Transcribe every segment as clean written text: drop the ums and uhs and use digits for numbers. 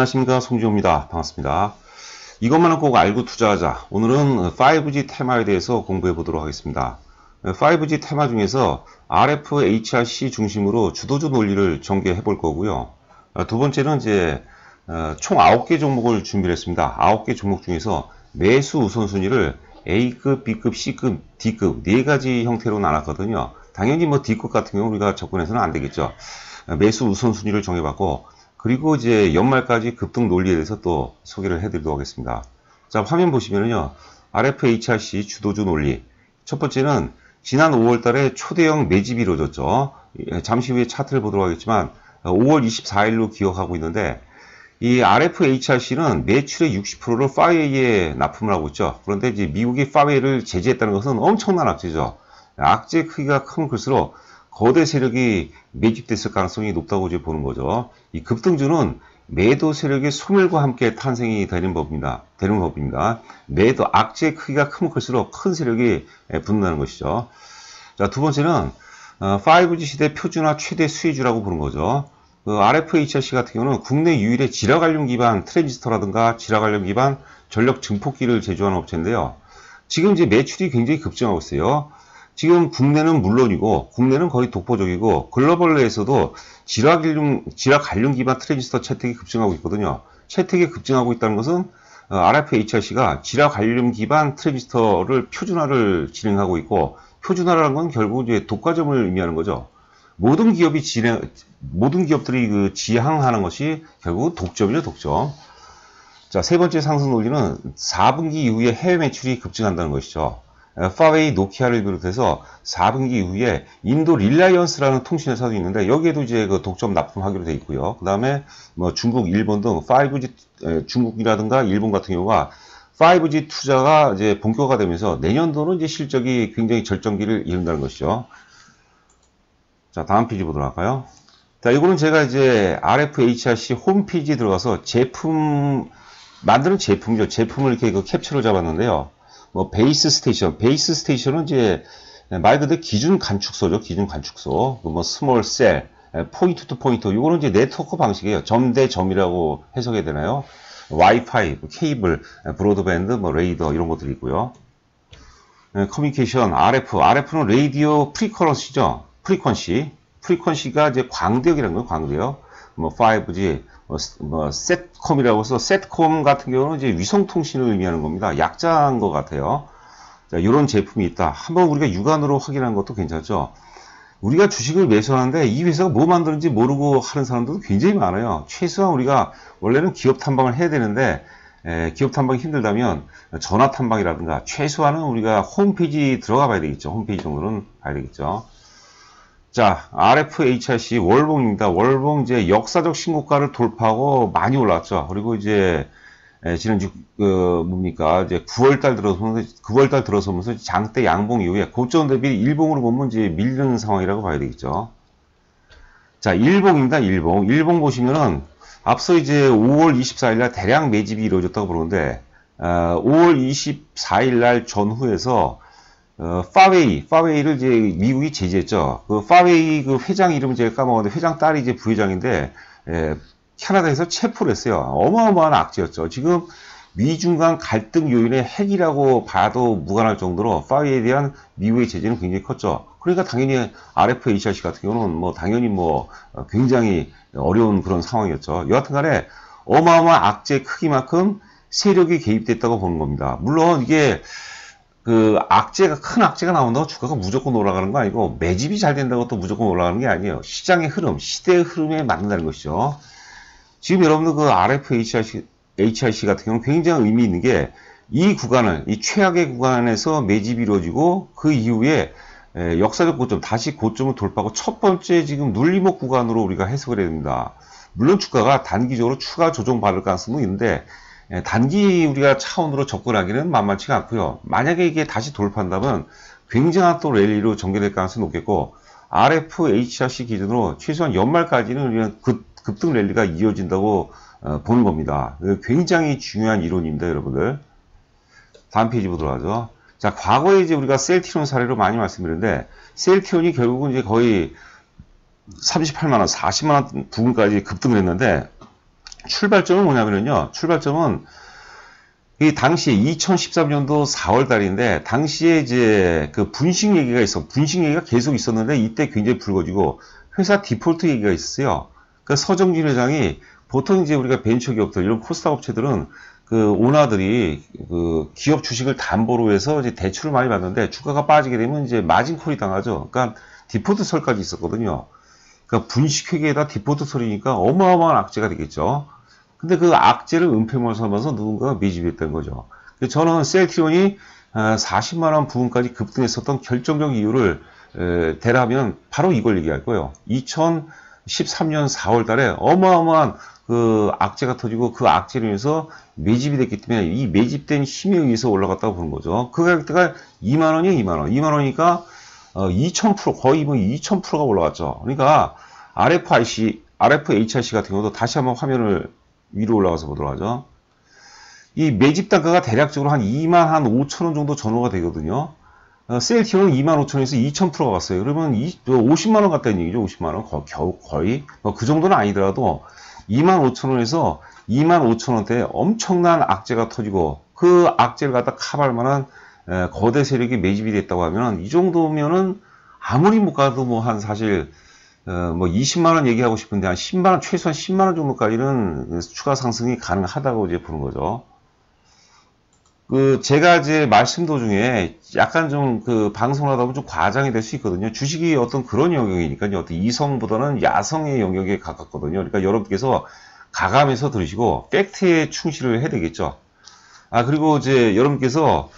안녕하십니까, 송지호입니다. 반갑습니다. 이것만은 꼭 알고 투자하자. 오늘은 5G 테마에 대해서 공부해 보도록 하겠습니다. 5G 테마 중에서 RF, HRC 중심으로 주도주 논리를 전개해 볼 거고요. 두 번째는 이제 총 9개 종목을 준비를 했습니다. 9개 종목 중에서 매수 우선순위를 A급, B급, C급, D급 4가지 형태로 나눴거든요. 당연히 뭐 D급 같은 경우 우리가 접근해서는 안 되겠죠. 매수 우선순위를 정해봤고, 그리고 이제 연말까지 급등 논리에 대해서 또 소개를 해드리도록 하겠습니다. 자, 화면 보시면은요, RF, HRC 주도주 논리. 첫 번째는 지난 5월 달에 초대형 매집이 이루어졌죠. 잠시 후에 차트를 보도록 하겠지만, 5월 24일로 기억하고 있는데, 이 RF, HRC는 매출의 60%를 파웨이에 납품을 하고 있죠. 그런데 이제 미국이 파웨이를 제재했다는 것은 엄청난 악재죠. 악재 크기가 큰 클수록 거대 세력이 매집됐을 가능성이 높다고 이제 보는 거죠. 이 급등주는 매도 세력의 소멸과 함께 탄생이 되는 법입니다. 매도 악재의 크기가 크면 클수록 큰 세력이 붙는다는 것이죠. 자, 두 번째는 5G 시대 표준화 최대 수혜주라고 보는 거죠. RF, HRC 같은 경우는 국내 유일의 지라갈륨 기반 트랜지스터라든가 지라갈륨 기반 전력 증폭기를 제조하는 업체인데요. 지금 이제 매출이 굉장히 급증하고 있어요. 지금 국내는 물론이고, 국내는 거의 독보적이고, 글로벌 내에서도 지라갈륨 기반 트랜지스터 채택이 급증하고 있거든요. 채택이 급증하고 있다는 것은 RF, HRC가 지라갈륨 기반 트랜지스터를 표준화를 진행하고 있고, 표준화라는 건 결국 이제 독과점을 의미하는 거죠. 모든 기업들이 지향하는 것이 결국 독점이죠, 독점. 자, 세 번째 상승 논리는 4분기 이후에 해외 매출이 급증한다는 것이죠. 파웨이, 노키아를 비롯해서 4분기 이후에 인도 릴라이언스라는 통신회사도 있는데, 여기에도 이제 그 독점 납품하기로 되어 있고요. 그 다음에 뭐 중국, 일본 등 5G, 중국이라든가 일본 같은 경우가 5G 투자가 이제 본격화되면서 내년도는 이제 실적이 굉장히 절정기를 이룬다는 것이죠. 자, 다음 페이지 보도록 할까요? 자, 이거는 제가 이제 RF, HRC 홈페이지에 들어가서 만드는 제품이죠. 제품을 이렇게 캡처를 잡았는데요. 뭐, 베이스 스테이션은 이제 말 그대로 기준 간축소죠. 기준 간축소. 뭐, 스몰 셀, 포인트 투 포인트. 이거는 이제 네트워크 방식이에요. 점 대 점이라고 해석해야 되나요? 와이파이, 케이블, 브로드밴드, 뭐, 레이더 이런 것들이 있고요. 커뮤니케이션, RF는 레이디오 프리퀄런시죠. 프리퀀시가 이제 광대역이라는 거예요. 광대역. 뭐 5G, 뭐 셋콤이라고 해서 셋콤 같은 경우는 이제 위성통신을 의미하는 겁니다. 약자인 것 같아요. 자, 이런 제품이 있다. 한번 우리가 육안으로 확인하는 것도 괜찮죠. 우리가 주식을 매수하는데 이 회사가 뭐 만드는지 모르고 하는 사람들도 굉장히 많아요. 최소한 우리가 원래는 기업 탐방을 해야 되는데, 기업 탐방이 힘들다면 전화 탐방이라든가 최소한은 우리가 홈페이지 들어가 봐야 되겠죠. 홈페이지 정도는 봐야 되겠죠. 자, RF, HRC 월봉입니다. 월봉 이제 역사적 신고가를 돌파하고 많이 올랐죠. 그리고 이제 지난주 이제 9월달 들어서면서 장대 양봉 이후에 고점 대비 일봉으로 보면 이제 밀리는 상황이라고 봐야 되겠죠. 자, 일봉입니다. 일봉 보시면은 앞서 이제 5월 24일 날 대량 매집이 이루어졌다고 보는데, 5월 24일 날 전후에서 파웨이를 이제 미국이 제재했죠. 그 파웨이 그 회장 이름은 제가 까먹었는데, 회장 딸이 이제 부회장인데, 캐나다에서 체포를 했어요. 어마어마한 악재였죠. 지금 미중 간 갈등 요인의 핵이라고 봐도 무관할 정도로 파웨이에 대한 미국의 제재는 굉장히 컸죠. 그러니까 당연히 RF, HRC 같은 경우는 뭐 당연히 뭐 굉장히 어려운 그런 상황이었죠. 여하튼 간에 어마어마한 악재 크기만큼 세력이 개입됐다고 보는 겁니다. 물론 이게 큰 악재가 나온다고 주가가 무조건 올라가는 거 아니고, 매집이 잘 된다고 또 무조건 올라가는 게 아니에요. 시장의 흐름, 시대의 흐름에 맞는다는 것이죠. 지금 여러분들 그 RF, HRC 같은 경우는 굉장히 의미 있는 게, 이 최악의 구간에서 매집이 이루어지고, 그 이후에 역사적 고점, 다시 고점을 돌파하고 첫 번째 지금 눌림목 구간으로 우리가 해석을 해야 됩니다. 물론 주가가 단기적으로 추가 조정 받을 가능성도 있는데, 단기 우리가 차원으로 접근하기는 만만치가 않고요. 만약에 이게 다시 돌파한다면 굉장한 또 랠리로 전개될 가능성이 높겠고, RF, HRC 기준으로 최소한 연말까지는 우리는 급등 랠리가 이어진다고 보는 겁니다. 굉장히 중요한 이론입니다, 여러분들. 다음 페이지 보도록 하죠. 자, 과거에 이제 우리가 셀트리온 사례로 많이 말씀드렸는데, 셀트리온이 결국은 이제 거의 38만원, 40만원 부근까지 급등을 했는데, 출발점은 뭐냐면요. 출발점은 이 당시에 2013년도 4월 달인데, 당시에 이제 그 분식 얘기가 분식 얘기가 계속 있었는데, 이때 굉장히 불거지고, 회사 디폴트 얘기가 있었어요. 그 서정진 회장이 보통 이제 우리가 벤처기업들, 이런 코스닥 업체들은 그 오너들이 그 기업 주식을 담보로 해서 이제 대출을 많이 받는데, 주가가 빠지게 되면 이제 마진콜이 당하죠. 그러니까 디폴트 설까지 있었거든요. 그러니까 분식회계에다 디폴트 설이니까 어마어마한 악재가 되겠죠. 근데 그 악재를 은폐물 삼아서 누군가가 매집했던 거죠. 저는 셀트리온이 40만원 부분까지 급등했었던 결정적 이유를 대라면 바로 이걸 얘기할 거예요. 2013년 4월 달에 어마어마한 그 악재가 터지고, 그 악재로 인해서 매집이 됐기 때문에 이 매집된 힘에 의해서 올라갔다고 보는 거죠. 그 가격대가 2만원이에요, 2만원. 2만원이니까 2000%, 거의 뭐 2000%가 올라갔죠. 그러니까 RFHRC 같은 경우도 다시 한번 화면을 위로 올라가서 보도록 하죠. 이 매집 단가가 대략적으로 한 2만 한 5천원 정도 전후가 되거든요. 셀트리온은 2만 5천원에서 2000%가 왔어요. 그러면 50만원 같다는 얘기죠. 50만원. 거의. 그 정도는 아니더라도 2만 5천원에서 2만 5천원대에 엄청난 악재가 터지고, 그 악재를 갖다 커버할 만한 거대 세력이 매집이 됐다고 하면, 이 정도면은 아무리 못 가도 뭐 한 사실 뭐 20만원 얘기하고 싶은데 한 10만원, 최소한 10만원 정도까지는 추가 상승이 가능하다고 이제 보는 거죠. 제가 이제 말씀 도중에 약간 좀 방송을 하다 보면 좀 과장이 될 수 있거든요. 주식이 어떤 그런 영역이니까요. 어떤 이성보다는 야성의 영역에 가깝거든요. 그러니까 여러분께서 가감해서 들으시고 팩트에 충실을 해야 되겠죠. 그리고 이제 여러분께서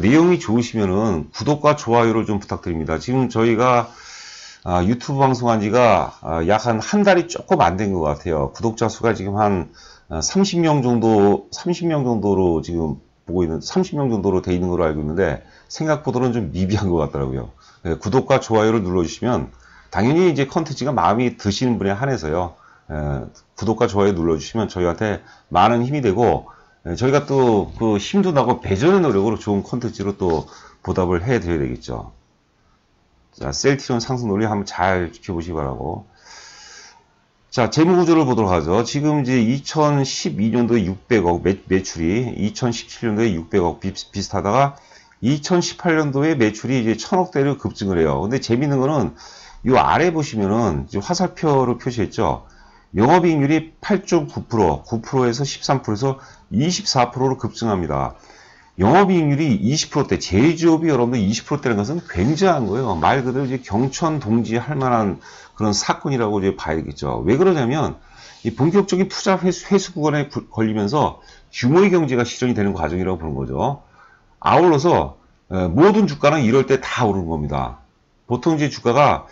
내용이 좋으시면은 구독과 좋아요를 좀 부탁드립니다. 지금 저희가 유튜브 방송한 지가 약 한 달이 조금 안 된 것 같아요. 구독자 수가 지금 한 30명 정도로 지금 보고 있는, 30명 정도로 돼 있는 걸로 알고 있는데, 생각보다는 좀 미비한 것 같더라고요. 구독과 좋아요를 눌러주시면, 당연히 이제 컨텐츠가 마음이 드시는 분에 한해서요, 구독과 좋아요 눌러주시면 저희한테 많은 힘이 되고, 저희가 또 그 힘도 나고 배전의 노력으로 좋은 컨텐츠로 또 보답을 해 드려야 되겠죠. 자, 셀트리온 상승 논리 한번 잘 지켜보시기 바라고. 자, 재무구조를 보도록 하죠. 지금 이제 2012년도에 600억 매출이 2017년도에 600억 비슷하다가 2018년도에 매출이 이제 1000억대를 급증을 해요. 근데 재밌는 거는 이 아래 보시면은 이제 화살표로 표시했죠. 영업이익률이 8.9%, 9%에서 13%에서 24%로 급증합니다. 영업이익률이 20%대, 제조업이 여러분들 20%대라는 것은 굉장한 거예요. 말 그대로 이제 경천동지할 만한 그런 사건이라고 이제 봐야겠죠. 왜 그러냐면, 이 본격적인 투자 회수 구간에 걸리면서 규모의 경제가 실현이 되는 과정이라고 보는 거죠. 아울러서 모든 주가는 이럴 때 다 오르는 겁니다. 보통 이제 주가가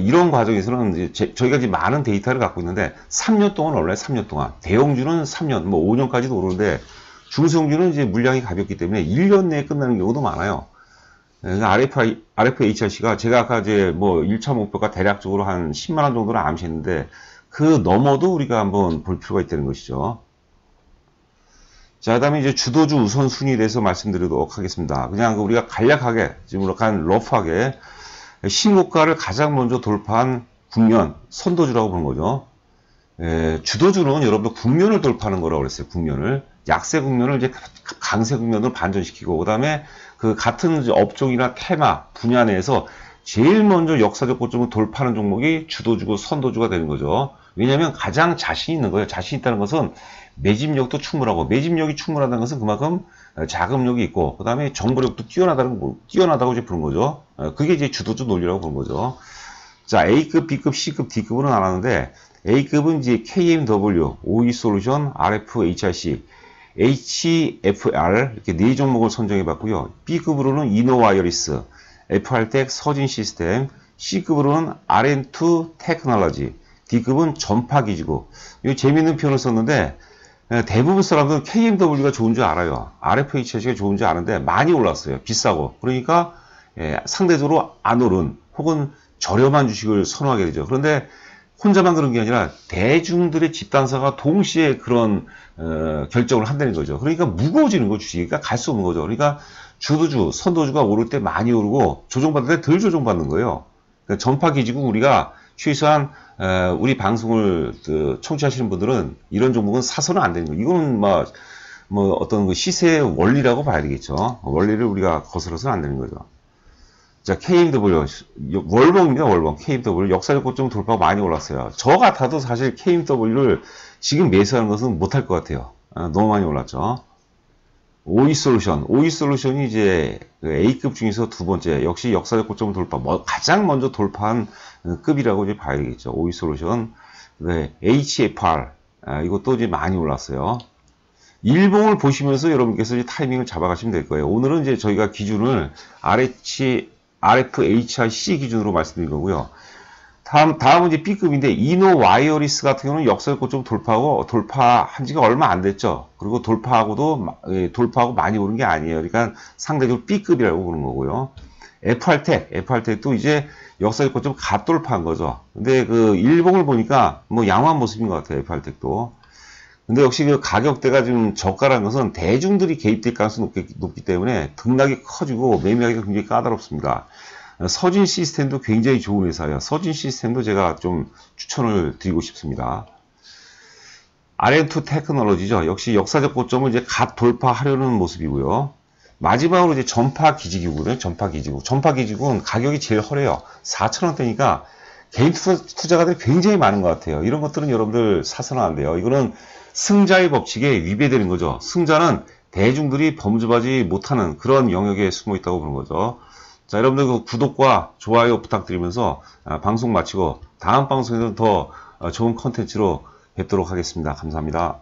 이런 과정에서는 이제 저희가 이제 많은 데이터를 갖고 있는데 3년 동안 올라요. 3년 동안. 대형주는 3년, 뭐 5년까지도 오르는데, 중소형주는 이제 물량이 가볍기 때문에 1년 내에 끝나는 경우도 많아요. RFHRC가 제가 아까 이제 뭐 1차 목표가 대략적으로 한 10만원 정도를 암시했는데, 그 넘어도 우리가 한번 볼 필요가 있다는 것이죠. 자, 그 다음에 이제 주도주 우선순위에 대해서 말씀드리도록 하겠습니다. 그냥 우리가 간략하게, 지금 약간 러프하게, 신고가를 가장 먼저 돌파한 국면, 선도주라고 보는 거죠. 주도주는 여러분들 국면을 돌파하는 거라고 그랬어요. 국면을. 약세 국면을 이제 강세 국면으로 반전시키고, 그 다음에 그 같은 업종이나 테마, 분야 내에서 제일 먼저 역사적 고점을 돌파하는 종목이 주도주고 선도주가 되는 거죠. 왜냐하면 가장 자신 있는 거예요. 자신 있다는 것은 매집력도 충분하고, 매집력이 충분하다는 것은 그만큼 자금력이 있고, 그 다음에 정보력도 뛰어나다고 이제 보는 거죠. 그게 이제 주도주 논리라고 보는 거죠. 자, A급, B급, C급, D급은 안 하는데, A급은 이제 KMW, OE솔루션, RFHRC, HFR 이렇게 네 종목을 선정해 봤고요. B급으로는 이노와이어리스, FR텍, 서진시스템, C급으로는 RN2 테크놀로지, D급은 전파기지국. 이거 재밌는 표현을 썼는데, 대부분 사람들은 KMW가 좋은 줄 알아요. RFHRC가 좋은 줄 아는데 많이 올랐어요. 비싸고. 그러니까 상대적으로 안 오른 혹은 저렴한 주식을 선호하게 되죠. 그런데 혼자만 그런 게 아니라 대중들의 집단사가 동시에 그런 결정을 한다는 거죠. 그러니까 무거워지는 거, 주식이. 그러니까 갈 수 없는 거죠. 그러니까 주도주, 선도주가 오를 때 많이 오르고 조정받을 때 덜 조정받는 거예요. 그러니까 전파기지국 우리가 최소한 우리 방송을 청취하시는 분들은 이런 종목은 사서는 안 되는 거예요. 이거는 뭐 어떤 그 시세의 원리라고 봐야 되겠죠. 원리를 우리가 거스러서는 안 되는 거죠. 자, KMW 월봉입니다. 월봉 KMW 역사적 고점 돌파가 많이 올랐어요. 저 같아도 사실 KMW를 지금 매수하는 것은 못할 것 같아요. 너무 많이 올랐죠. OE솔루션이 이제 A급 중에서 두 번째, 역시 역사적 고점 돌파, 가장 먼저 돌파한 급이라고 이제 봐야 되겠죠. OE솔루션, 네, HFR, 이것도 이제 많이 올랐어요. 일봉을 보시면서 여러분께서 이제 타이밍을 잡아가시면 될 거예요. 오늘은 이제 저희가 기준을 RFHRC 기준으로 말씀드린 거고요. 다음은 이제 B급인데, 이노와이어리스 같은 경우는 역사적 고점 돌파한 지가 얼마 안 됐죠. 그리고 돌파하고 많이 오른 게 아니에요. 그러니까 상대적으로 B급이라고 보는 거고요. FR텍도 이제 역사적 고점 갓 돌파한 거죠. 근데 그 일봉을 보니까 뭐 양호한 모습인 것 같아요. FR텍도. 근데 역시 그 가격대가 좀 저가라는 것은 대중들이 개입될 가능성이 높기 때문에 등락이 커지고 매매하기가 굉장히 까다롭습니다. 서진 시스템도 굉장히 좋은 회사예요. 서진 시스템도 제가 좀 추천을 드리고 싶습니다. RM2 테크놀로지죠. 역시 역사적 고점을 이제 갓 돌파하려는 모습이고요. 마지막으로 이제 전파기지국은 전파기지국은 가격이 제일 허래요. 4,000원대니까 개인 투자가들이 굉장히 많은 것 같아요. 이런 것들은 여러분들 사서는 안 돼요. 이거는 승자의 법칙에 위배되는 거죠. 승자는 대중들이 범접하지 못하는 그런 영역에 숨어 있다고 보는 거죠. 자, 여러분들 그 구독과 좋아요 부탁드리면서 방송 마치고 다음 방송에서는 더 좋은 컨텐츠로 뵙도록 하겠습니다. 감사합니다.